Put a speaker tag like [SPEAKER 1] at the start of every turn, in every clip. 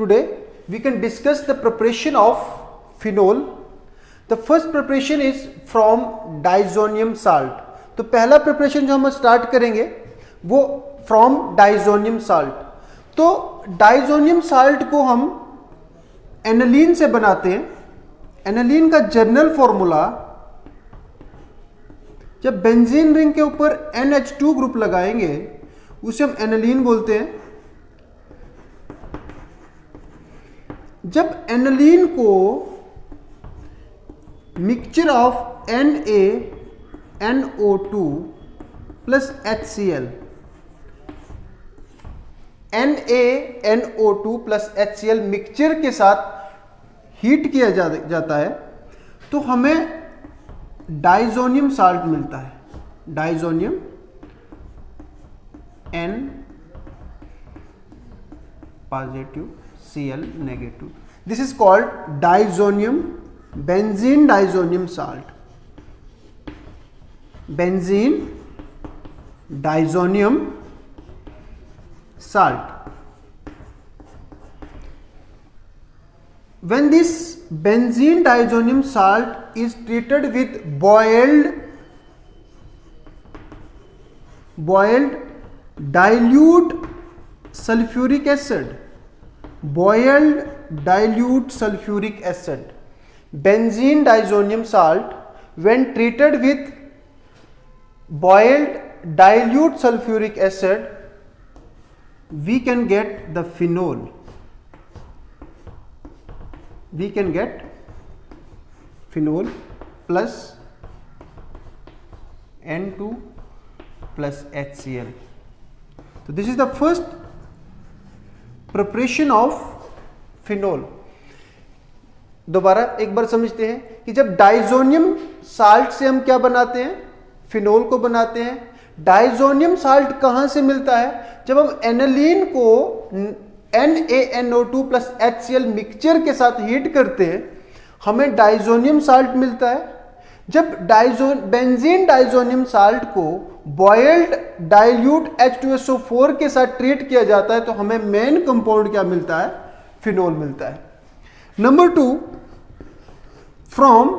[SPEAKER 1] today we can discuss the preparation of phenol. The first preparation is from diazonium salt. तो पहला preparation जो हम start करेंगे वो फ्रॉम डाइजोनियम साल्ट. तो डाइजोनियम साल्ट को हम एनालीन से बनाते हैं. एनालीन का जनरल फॉर्मूला, जब बेंजीन रिंग के ऊपर NH2 ग्रुप लगाएंगे उसे हम एनालीन बोलते हैं. जब एनालीन को mixture of NaNO2 plus HCl, NaNO2 plus HCl mixture के साथ हीट किया जाता है तो हमें डाइजोनियम साल्ट मिलता है. Diazonium N positive Cl negative. This is called diazonium, benzene diazonium salt. Benzene diazonium salt. When this benzene diazonium salt is treated with boiled dilute sulfuric acid, benzene diazonium salt when treated with boiled dilute sulfuric acid, we can get the phenol. We can get phenol plus N2 plus HCl. So this is the first preparation of phenol. दोबारा एक बार समझते हैं कि जब diazonium salt से हम क्या बनाते हैं, फिनोल को बनाते हैं. डाइजोनियम साल्ट कहां से मिलता है? जब हम एनालीन को NaNO2 प्लस HCl मिक्सचर के साथ हीट करते हैं हमें डाइजोनियम साल्ट मिलता है. जब बेंजीन डाइजोनियम साल्ट को बॉयल्ड डाइल्यूट H2SO4 के साथ ट्रीट किया जाता है तो हमें मेन कंपाउंड क्या मिलता है? फिनोल मिलता है. Number 2, from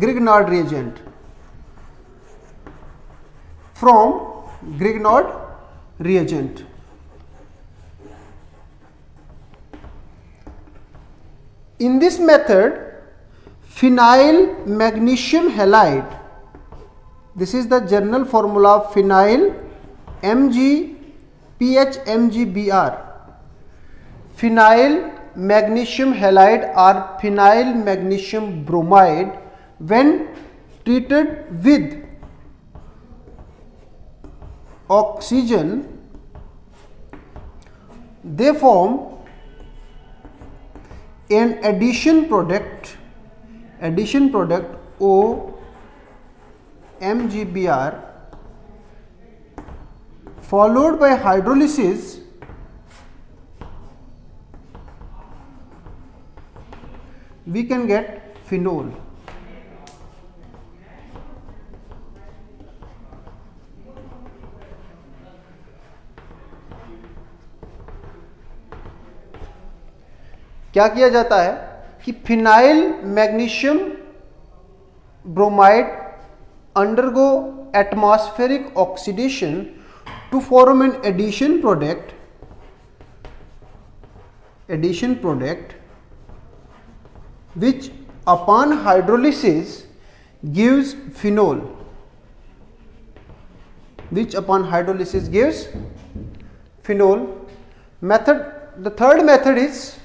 [SPEAKER 1] Grignard reagent. From Grignard reagent. In this method, phenyl magnesium halide, this is the general formula of phenyl MgPHMgBr. Phenyl magnesium halide or phenyl magnesium bromide when treated with oxygen, they form an addition product OMgBr, followed by hydrolysis we can get phenol. क्या किया जाता है कि phenyl magnesium bromide undergo atmospheric oxidation to form an addition product which upon hydrolysis gives phenol. The third method is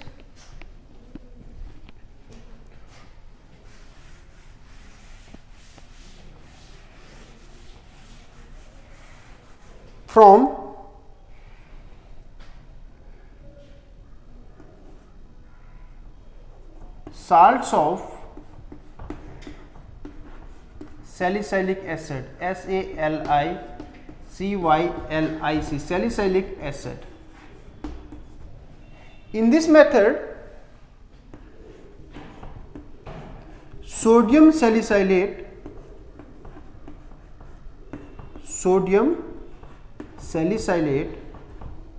[SPEAKER 1] from salts of salicylic acid, SALICYLIC, salicylic acid. In this method, sodium salicylate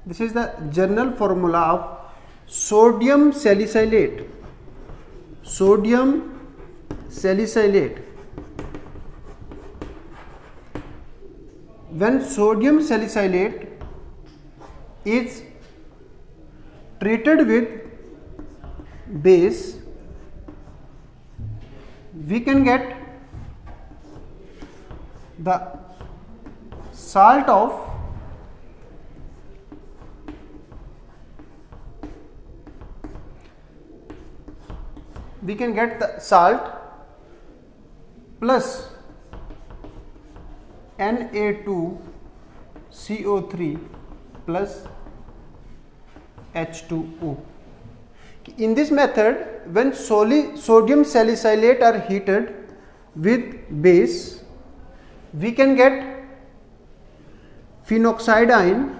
[SPEAKER 1] This is the general formula of sodium salicylate. Sodium salicylate. When sodium salicylate is treated with base, we can get the salt of plus Na2CO3 plus H2O. In this method, when sodium salicylate are heated with base, we can get phenoxide,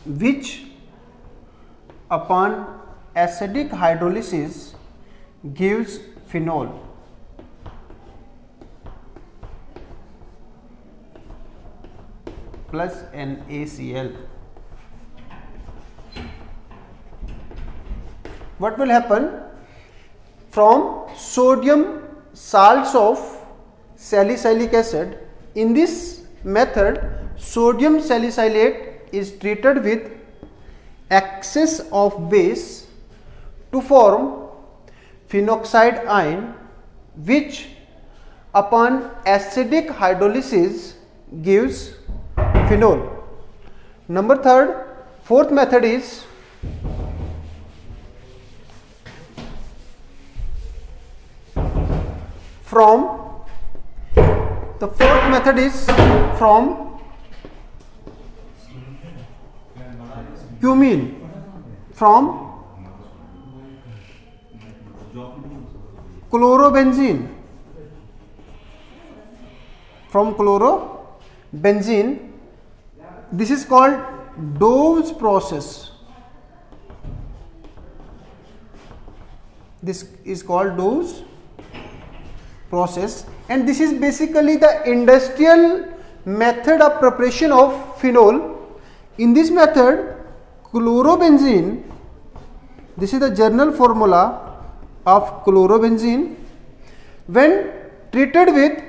[SPEAKER 1] which upon acidic hydrolysis gives phenol. Plus NaCl. What will happen? From sodium salts of salicylic acid, in this method sodium salicylate is treated with excess of base to form phenoxide ion, which upon acidic hydrolysis gives phenol. Fourth method is from cumene, from chlorobenzene, this is called Dove's process. This is called Dove's process, and this is basically the industrial method of preparation of phenol. In this method, chlorobenzene, this is the general formula of chlorobenzene, when treated with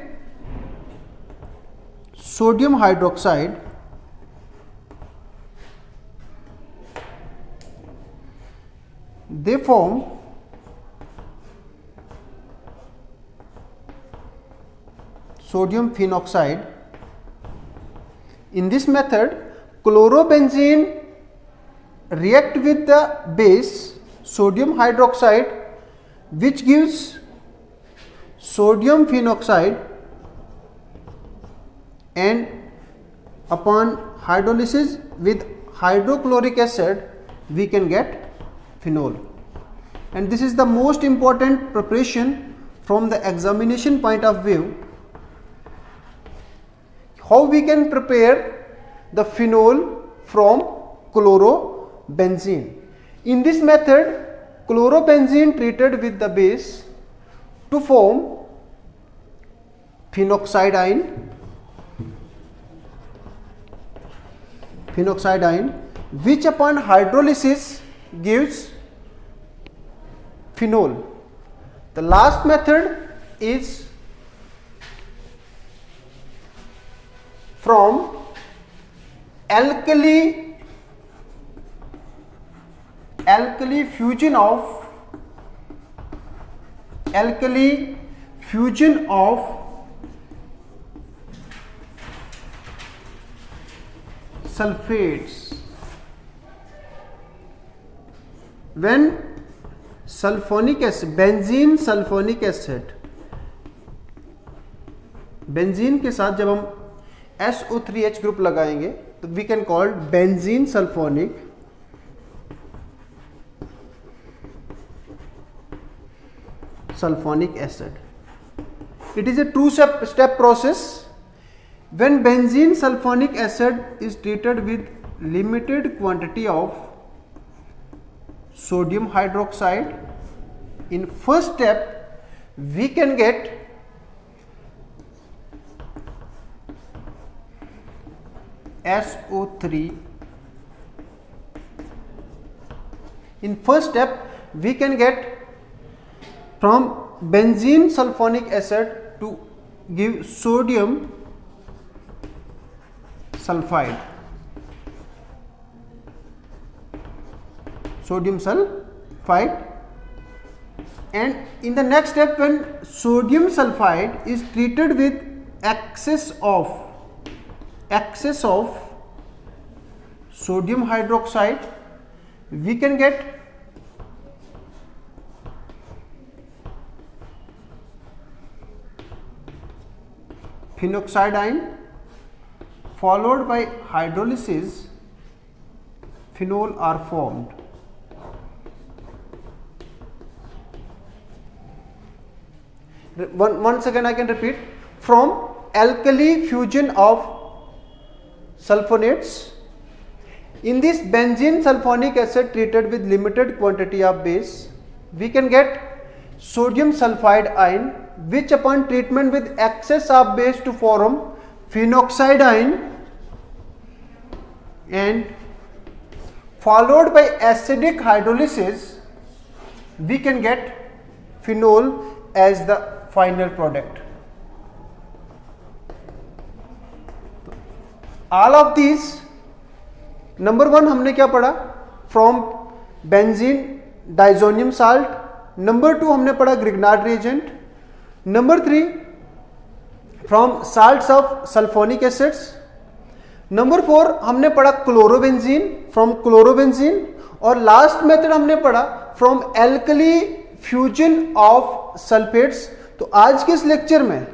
[SPEAKER 1] sodium hydroxide, they form sodium phenoxide. In this method, chlorobenzene react with the base sodium hydroxide, which gives sodium phenoxide, and upon hydrolysis with hydrochloric acid we can get phenol. And this is the most important preparation from the examination point of view. How we can prepare the phenol from chlorobenzene? In this method, chlorobenzene treated with the base to form phenoxide ion, which upon hydrolysis gives phenol. The last method is from alkali fusion of sulfates. When sulfonic acid, benzene sulfonic acid, benzene के साथ जब हम SO3H group लगाएंगे तो we can call benzene sulfonic acid. It is a two-step process. When benzene sulfonic acid is treated with limited quantity of sodium hydroxide, in first step we can get SO3. In first step we can get from benzene sulfonic acid to give sodium sulfide. And in the next step, when sodium sulfide is treated with excess of sodium hydroxide, we can get phenoxide ion, followed by hydrolysis phenol are formed. Once again I can repeat, from alkali fusion of sulfonates, in this benzene sulfonic acid treated with limited quantity of base, we can get sodium sulfide ion, which upon treatment with excess of base to form phenoxide ion and followed by acidic hydrolysis, we can get phenol as the final product. All of these, number 1 हमने क्या पढ़ा, from benzene diazonium salt. number 2 हमने पढ़ा Grignard reagent. number 3 from salts of sulfonic acids. number 4 हमने पढ़ा chlorobenzene, from chlorobenzene. और last method हमने पढ़ा from alkali fusion of sulfates. तो आज के इस लेक्चर में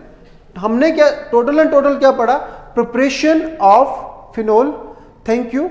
[SPEAKER 1] हमने क्या टोटल क्या पढ़ा, preparation of phenol. Thank you.